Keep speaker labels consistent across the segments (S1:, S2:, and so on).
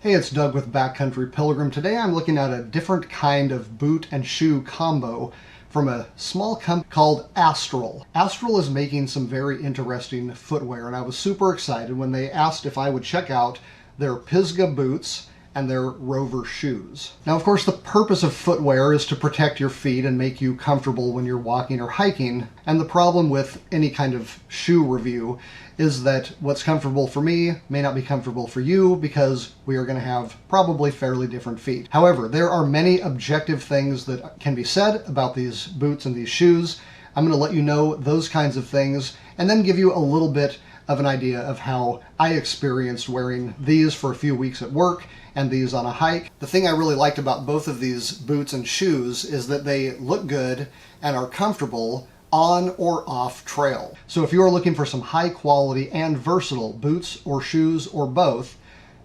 S1: Hey, it's Doug with Backcountry Pilgrim. Today I'm looking at a different kind of boot and shoe combo from a small company called Astral. Astral is making some very interesting footwear, and I was super excited when they asked if I would check out their Pisgah boots and their Rover shoes. Now, of course, the purpose of footwear is to protect your feet and make you comfortable when you're walking or hiking. And the problem with any kind of shoe review is that what's comfortable for me may not be comfortable for you because we are going to have probably fairly different feet. However, there are many objective things that can be said about these boots and these shoes. I'm going to let you know those kinds of things and then give you a little bit of an idea of how I experienced wearing these for a few weeks at work and these on a hike. The thing I really liked about both of these boots and shoes is that they look good and are comfortable on or off trail. So if you are looking for some high quality and versatile boots or shoes or both,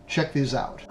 S1: check these out.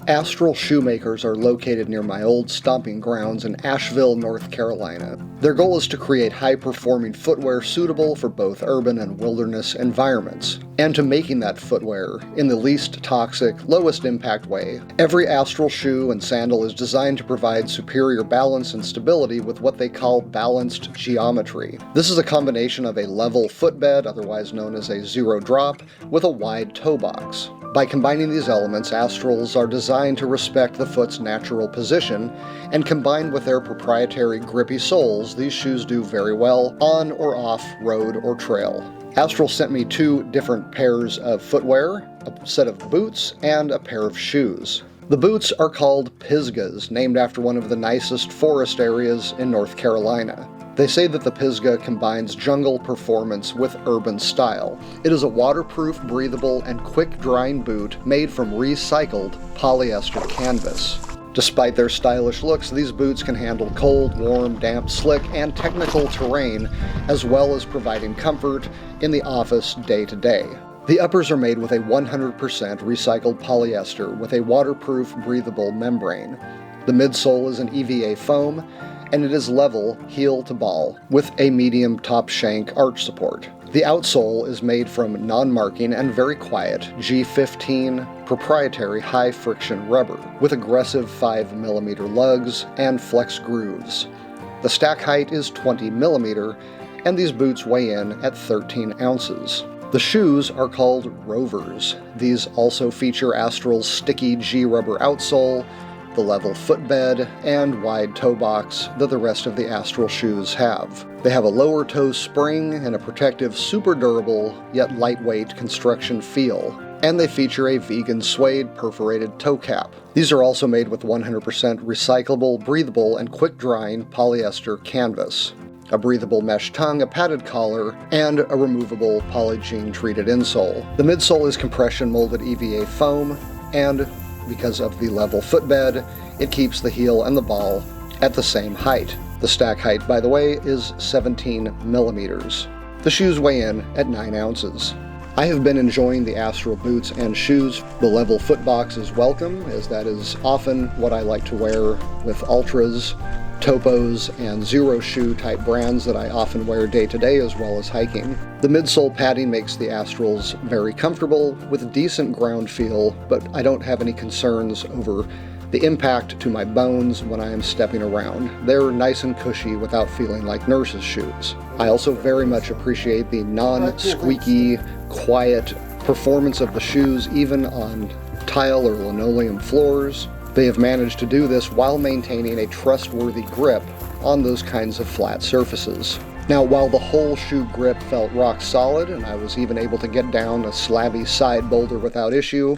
S1: Astral Shoemakers are located near my old stomping grounds in Asheville, North Carolina. Their goal is to create high-performing footwear suitable for both urban and wilderness environments, and to making that footwear in the least toxic, lowest impact way. Every Astral shoe and sandal is designed to provide superior balance and stability with what they call balanced geometry. This is a combination of a level footbed, otherwise known as a zero drop, with a wide toe box. By combining these elements, Astrals are designed to respect the foot's natural position, and combined with their proprietary grippy soles, these shoes do very well on or off road or trail. Astral sent me two different pairs of footwear, a set of boots, and a pair of shoes. The boots are called Pisgahs, named after one of the nicest forest areas in North Carolina. They say that the Pisgah combines jungle performance with urban style. It is a waterproof, breathable, and quick-drying boot made from recycled polyester canvas. Despite their stylish looks, these boots can handle cold, warm, damp, slick, and technical terrain, as well as providing comfort in the office day to day. The uppers are made with a 100% recycled polyester with a waterproof, breathable membrane. The midsole is an EVA foam, and it is level heel to ball with a medium top shank arch support. The outsole is made from non-marking and very quiet G15 proprietary high friction rubber with aggressive 5mm lugs and flex grooves. The stack height is 20mm, and these boots weigh in at 13 ounces. The shoes are called Rovers. These also feature Astral's sticky G-rubber outsole, the level footbed, and wide toe box that the rest of the Astral shoes have. They have a lower toe spring and a protective, super durable, yet lightweight construction feel. And they feature a vegan suede perforated toe cap. These are also made with 100% recyclable, breathable, and quick-drying polyester canvas, a breathable mesh tongue, a padded collar, and a removable polygene-treated insole. The midsole is compression-molded EVA foam, and because of the level footbed, it keeps the heel and the ball at the same height. The stack height, by the way, is 17mm. The shoes weigh in at 9 ounces. I have been enjoying the Astral boots and shoes. The level foot box is welcome, as that is often what I like to wear with ultras, topos, and zero shoe type brands that I often wear day to day as well as hiking. The midsole padding makes the Astrals very comfortable with a decent ground feel, but I don't have any concerns over the impact to my bones when I am stepping around. They're nice and cushy without feeling like nurse's shoes. I also very much appreciate the non-squeaky, quiet performance of the shoes even on tile or linoleum floors. They have managed to do this while maintaining a trustworthy grip on those kinds of flat surfaces. Now, while the whole shoe grip felt rock solid, and I was even able to get down a slabby side boulder without issue,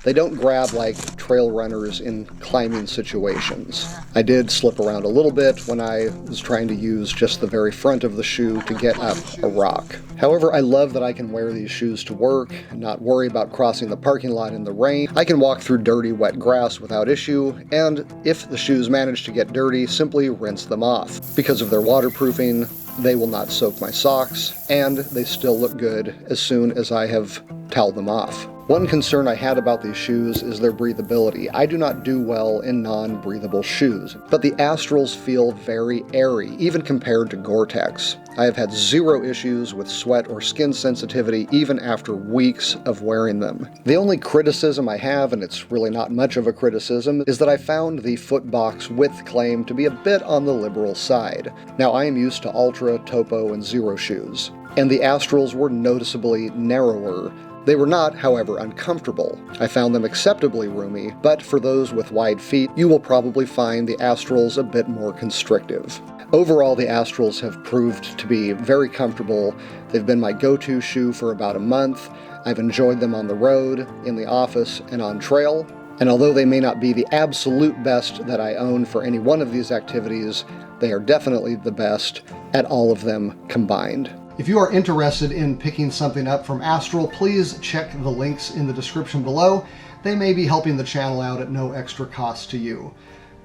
S1: they don't grab like trail runners in climbing situations. I did slip around a little bit when I was trying to use just the very front of the shoe to get up a rock. However, I love that I can wear these shoes to work and not worry about crossing the parking lot in the rain. I can walk through dirty, wet grass without issue, and if the shoes manage to get dirty, simply rinse them off. Because of their waterproofing, they will not soak my socks, and they still look good as soon as I have toweled them off. One concern I had about these shoes is their breathability. I do not do well in non-breathable shoes, but the Astrals feel very airy, even compared to Gore-Tex. I have had zero issues with sweat or skin sensitivity even after weeks of wearing them. The only criticism I have, and it's really not much of a criticism, is that I found the footbox width claim to be a bit on the liberal side. Now, I am used to Ultra, Topo, and Zero shoes, and the Astrals were noticeably narrower. They were not, however, uncomfortable. I found them acceptably roomy, but for those with wide feet, you will probably find the Astrals a bit more constrictive. Overall, the Astrals have proved to be very comfortable. They've been my go-to shoe for about a month. I've enjoyed them on the road, in the office, and on trail. And although they may not be the absolute best that I own for any one of these activities, they are definitely the best at all of them combined. If you are interested in picking something up from Astral, please check the links in the description below. They may be helping the channel out at no extra cost to you.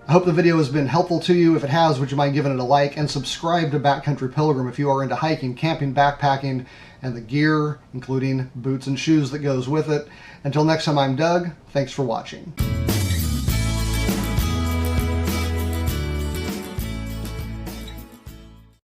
S1: I hope the video has been helpful to you. If it has, would you mind giving it a like and subscribe to Backcountry Pilgrim if you are into hiking, camping, backpacking, and the gear, including boots and shoes that goes with it. Until next time, I'm Doug. Thanks for watching.